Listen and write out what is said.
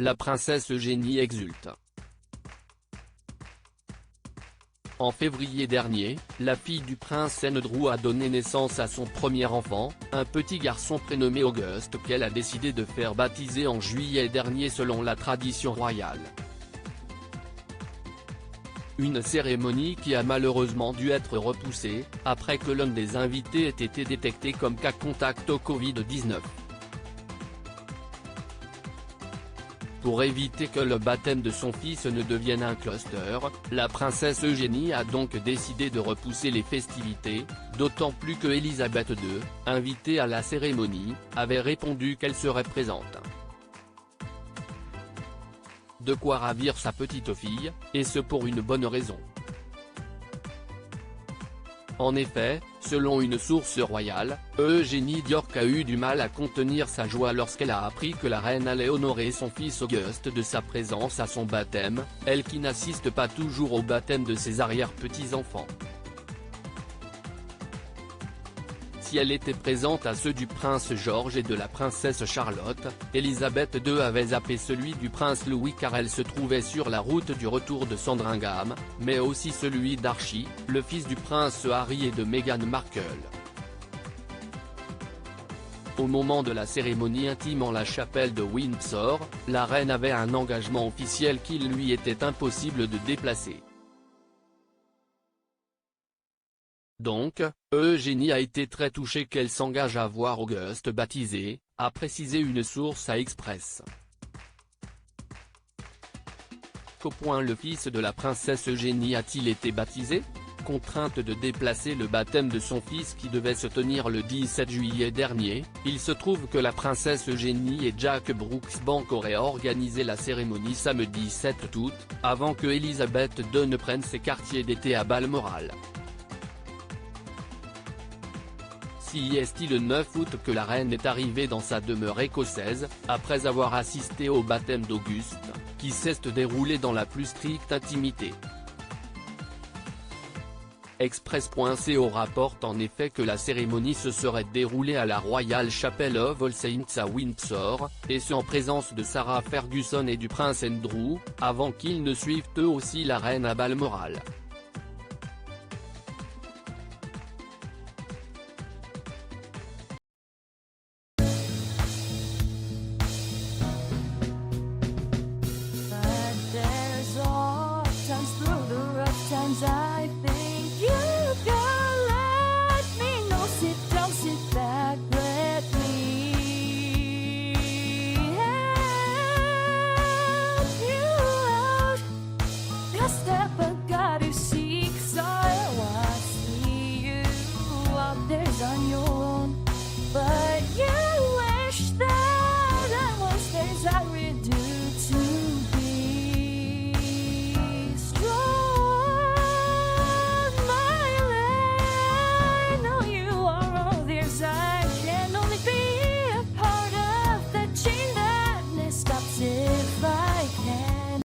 la princesse Eugénie exulte. En février dernier, la fille du prince Andrew a donné naissance à son premier enfant, un petit garçon prénommé Auguste qu'elle a décidé de faire baptiser en juillet dernier selon la tradition royale. Une cérémonie qui a malheureusement dû être repoussée, après que l'un des invités ait été détecté comme cas contact au Covid-19. Pour éviter que le baptême de son fils ne devienne un cluster, la princesse Eugénie a donc décidé de repousser les festivités, d'autant plus que Elisabeth II, invitée à la cérémonie, avait répondu qu'elle serait présente. De quoi ravir sa petite fille, et ce pour une bonne raison. En effet, selon une source royale, Eugénie d'York a eu du mal à contenir sa joie lorsqu'elle a appris que la reine allait honorer son fils Auguste de sa présence à son baptême, elle qui n'assiste pas toujours au baptême de ses arrière-petits-enfants. Si elle était présente à ceux du prince George et de la princesse Charlotte, Elisabeth II avait zappé celui du prince Louis car elle se trouvait sur la route du retour de Sandringham, mais aussi celui d'Archie, le fils du prince Harry et de Meghan Markle. Au moment de la cérémonie intime en la chapelle de Windsor, la reine avait un engagement officiel qu'il lui était impossible de déplacer. Donc, Eugénie a été très touchée qu'elle s'engage à voir Auguste baptisé, a précisé une source à Express. Qu'au point le fils de la princesse Eugénie a-t-il été baptisé? Contrainte de déplacer le baptême de son fils qui devait se tenir le 17 juillet dernier, il se trouve que la princesse Eugénie et Jack Brooksbank auraient organisé la cérémonie samedi 7 août, avant que Elisabeth II ne prenne ses quartiers d'été à Balmoral. Si est le 9 août que la reine est arrivée dans sa demeure écossaise, après avoir assisté au baptême d'Auguste, qui s'est déroulé dans la plus stricte intimité. Express.co rapporte en effet que la cérémonie se serait déroulée à la Royal Chapel of All Saints à Windsor, et ce en présence de Sarah Ferguson et du prince Andrew, avant qu'ils ne suivent eux aussi la reine à Balmoral.